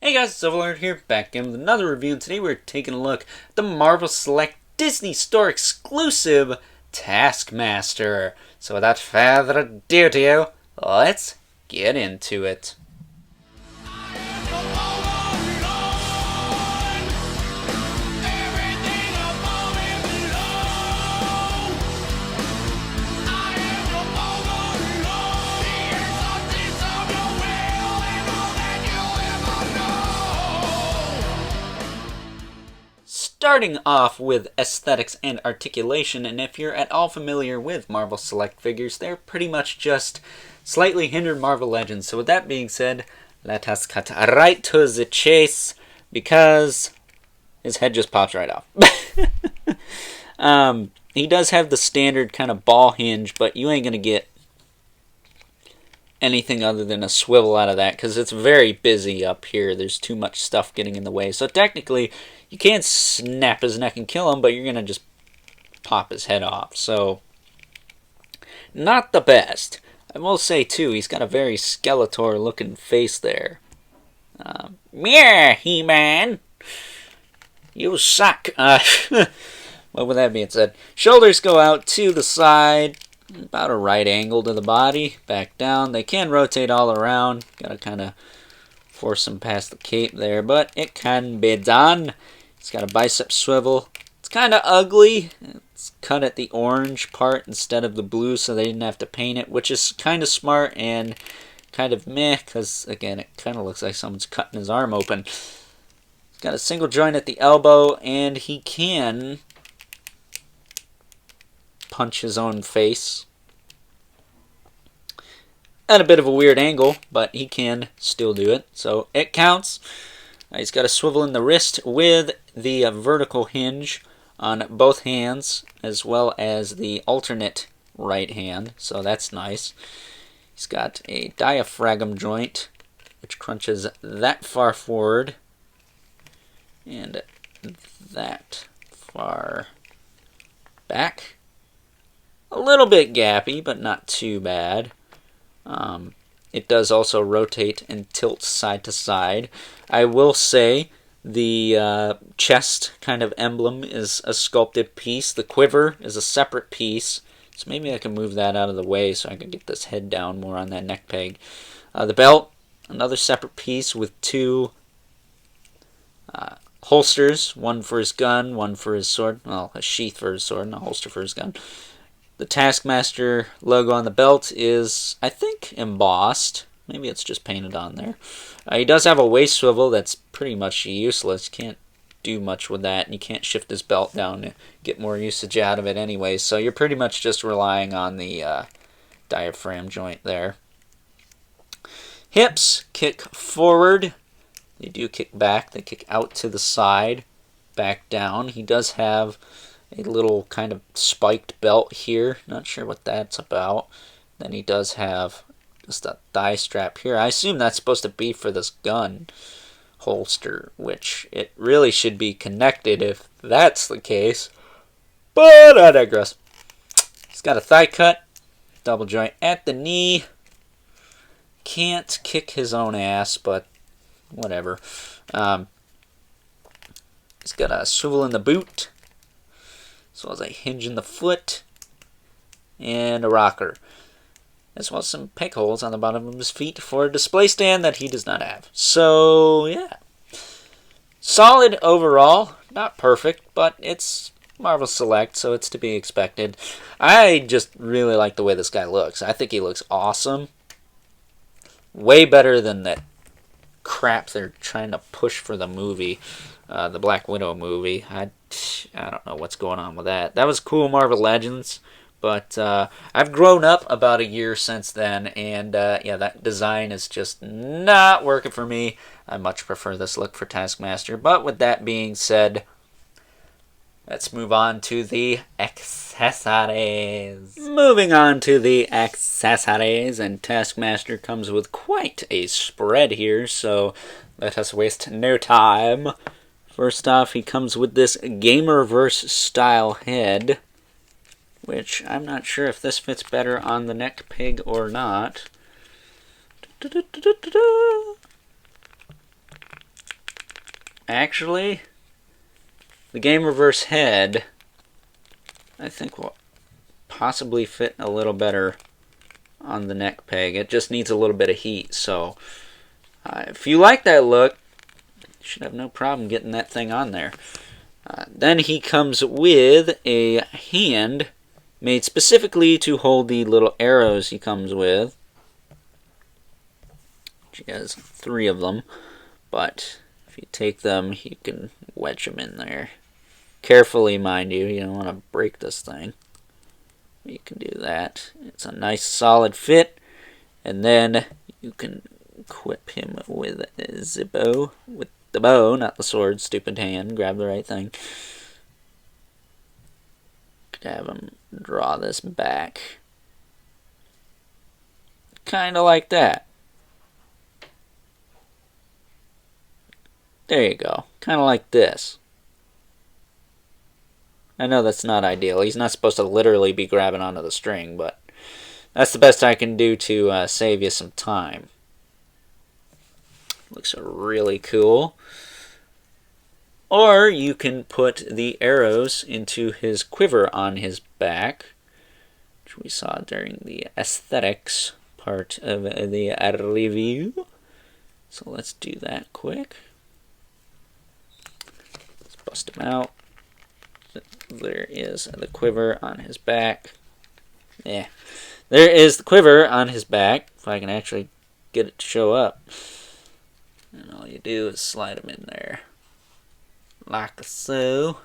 Hey guys, it's Overlord here, back in with another review. Today we're taking a look at the Marvel Select Disney Store exclusive Taskmaster. So without further ado, let's get into it. Starting off with aesthetics and articulation, and if you're at all familiar with Marvel Select figures, they're pretty much just slightly hindered Marvel Legends. So with that being said, let us cut right to the chase, because his head just pops right off. He does have the standard kind of ball hinge, but you ain't going to get anything other than a swivel out of that because it's very busy up here. There's too much stuff getting in the way. So technically, you can't snap his neck and kill him, but you're going to just pop his head off. So, not the best. I will say, too, he's got a very Skeletor-looking face there. Yeah, He-Man! You suck! Well, with that being said, shoulders go out to the side, about a right angle to the body, back down. They can rotate all around. Gotta kind of force them past the cape there, but it can be done. It's got a bicep swivel. It's kind of ugly. It's cut at the orange part instead of the blue, so they didn't have to paint it, which is kind of smart and kind of meh, because, again, it kind of looks like someone's cutting his arm open. He's got a single joint at the elbow, and he can punch his own face at a bit of a weird angle, but he can still do it, so it counts. He's got a swivel in the wrist with the vertical hinge on both hands, as well as the alternate right hand, so that's nice. He's got a diaphragm joint, which crunches that far forward and that far back. A little bit gappy, but not too bad. It does also rotate and tilt side to side. I will say the chest kind of emblem is a sculpted piece. The quiver is a separate piece. So maybe I can move that out of the way so I can get this head down more on that neck peg. The belt, another separate piece with two holsters. One for his gun, one for his sword. Well, a sheath for his sword and a holster for his gun. The Taskmaster logo on the belt is, I think, embossed. Maybe it's just painted on there. He does have a waist swivel that's pretty much useless. Can't do much with that, and you can't shift his belt down to get more usage out of it anyway. So you're pretty much just relying on the diaphragm joint there. Hips kick forward. They do kick back. They kick out to the side, back down. He does have a little kind of spiked belt here. Not sure what that's about. Then he does have just a thigh strap here. I assume that's supposed to be for this gun holster, which it really should be connected if that's the case. But I digress. He's got a thigh cut, double joint at the knee. Can't kick his own ass, but whatever. He's got a swivel in the boot, as well as a hinge in the foot, and a rocker, as well as some peg holes on the bottom of his feet for a display stand that he does not have. So, yeah. Solid overall. Not perfect, but it's Marvel Select, so it's to be expected. I just really like the way this guy looks. I think he looks awesome. Way better than that crap they're trying to push for the movie, the Black Widow movie. I don't know what's going on with that. That was cool, Marvel Legends, but I've grown up about a year since then, and yeah, that design is just not working for me. I much prefer this look for Taskmaster, but with that being said, let's move on to the accessories. Moving on to the accessories, and Taskmaster comes with quite a spread here, so let us waste no time. First off, he comes with this Gamerverse style head, which I'm not sure if this fits better on the neck peg or not. Actually, the Game Reverse head, I think, will possibly fit a little better on the neck peg. It just needs a little bit of heat. So if you like that look, you should have no problem getting that thing on there. Then he comes with a hand made specifically to hold the little arrows he comes with. He has 3 of them, but if you take them, you can wedge them in there. Carefully, mind you. You don't want to break this thing. You can do that. It's a nice solid fit, and then you can equip him with the bow. With the bow, not the sword. Stupid hand. Grab the right thing. Have him draw this back. Kind of like that. There you go. Kind of like this. I know that's not ideal. He's not supposed to literally be grabbing onto the string, but that's the best I can do to save you some time. Looks really cool. Or you can put the arrows into his quiver on his back, which we saw during the aesthetics part of the review. So let's do that quick. Let's bust him out. There is the quiver on his back. Yeah. There is the quiver on his back, if I can actually get it to show up. And all you do is slide them in there. Like so.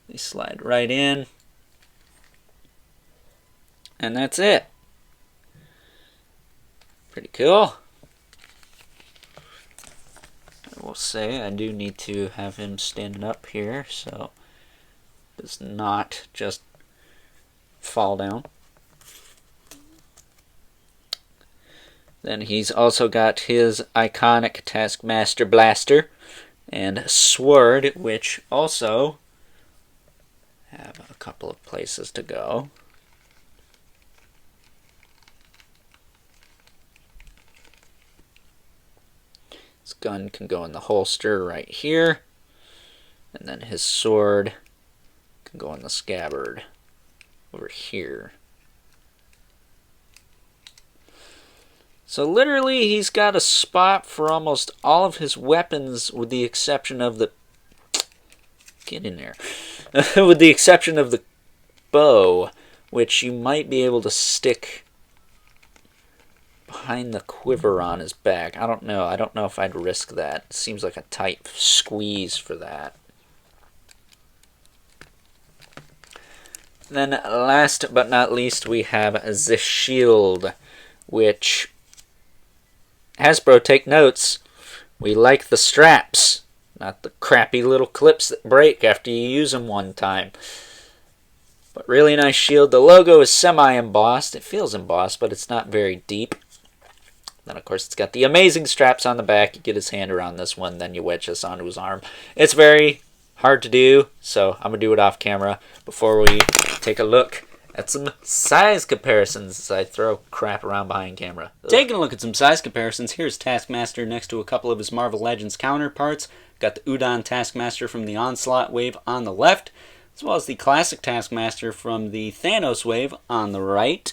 They slide right in. And that's it. Pretty cool. I will say I do need to have him standing up here so it does not just fall down. Then he's also got his iconic Taskmaster blaster and sword, which also have a couple of places to go. His gun can go in the holster right here, and then his sword can go in the scabbard over here. So literally he's got a spot for almost all of his weapons with the exception of the... Get in there. With the exception of the bow, which you might be able to stick behind the quiver on his back. I don't know. I don't know if I'd risk that. It seems like a tight squeeze for that. Then last but not least we have the shield, which... Hasbro, take notes. We like the straps, not the crappy little clips that break after you use them one time. But really nice shield. The logo is semi-embossed. It feels embossed, but it's not very deep. Then, of course, it's got the amazing straps on the back. You get his hand around this one, then you wedge this onto his arm. It's very hard to do, so I'm going to do it off camera before we take a look at some size comparisons as I throw crap around behind camera. Taking a look at some size comparisons, here's Taskmaster next to a couple of his Marvel Legends counterparts. Got the Udon Taskmaster from the Onslaught wave on the left, as well as the classic Taskmaster from the Thanos wave on the right.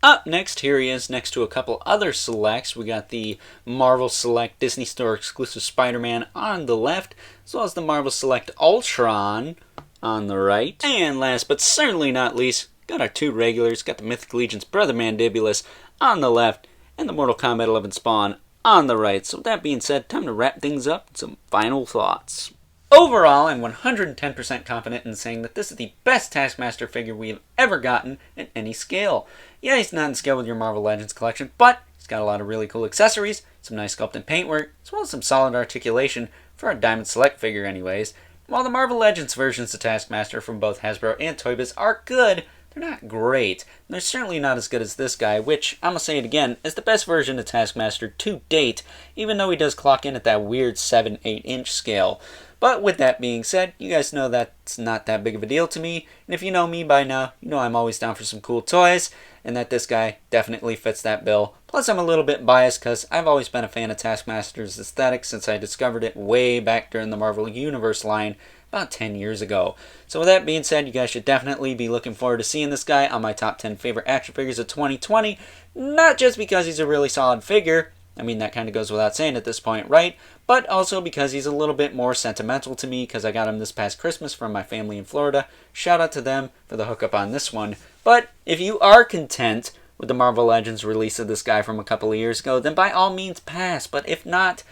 Up next, here he is next to a couple other selects. We got the Marvel Select Disney Store exclusive Spider-Man on the left, as well as the Marvel Select Ultron on the right. And last but certainly not least, got our 2 regulars. Got the Mythic Legion's Brother Mandibulus on the left, and the Mortal Kombat 11 Spawn on the right. So with that being said, time to wrap things up with some final thoughts. Overall, I'm 110% confident in saying that this is the best Taskmaster figure we have ever gotten at any scale. Yeah, he's not in scale with your Marvel Legends collection, but he's got a lot of really cool accessories, some nice sculpt and paintwork, as well as some solid articulation for a Diamond Select figure anyways. While the Marvel Legends versions of Taskmaster from both Hasbro and Toy Biz are good, they're not great. They're certainly not as good as this guy, which, I'm going to say it again, is the best version of Taskmaster to date, even though he does clock in at that weird 7-8 inch scale. But with that being said, you guys know that's not that big of a deal to me. And if you know me by now, you know I'm always down for some cool toys, and that this guy definitely fits that bill. Plus, I'm a little bit biased because I've always been a fan of Taskmaster's aesthetic since I discovered it way back during the Marvel Universe line about 10 years ago. So with that being said, you guys should definitely be looking forward to seeing this guy on my top 10 favorite action figures of 2020. Not just because he's a really solid figure, I mean, that kind of goes without saying at this point, right? But also because he's a little bit more sentimental to me because I got him this past Christmas from my family in Florida. Shout out to them for the hookup on this one. But if you are content with the Marvel Legends release of this guy from a couple of years ago, then by all means pass. But if not,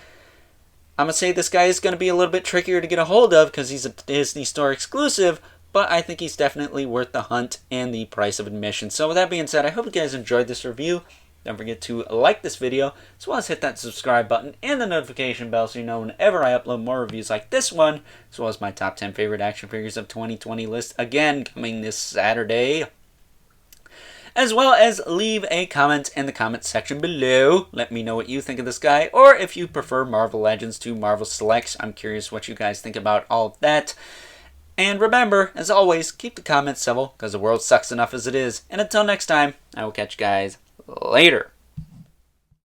I'm going to say this guy is going to be a little bit trickier to get a hold of because he's a Disney Store exclusive, but I think he's definitely worth the hunt and the price of admission. So with that being said, I hope you guys enjoyed this review. Don't forget to like this video, as well as hit that subscribe button and the notification bell so you know whenever I upload more reviews like this one, as well as my top 10 favorite action figures of 2020 list, again, coming this Saturday. As well as leave a comment in the comment section below. Let me know what you think of this guy, or if you prefer Marvel Legends to Marvel Selects. I'm curious what you guys think about all of that. And remember, as always, keep the comments civil, because the world sucks enough as it is. And until next time, I will catch you guys later.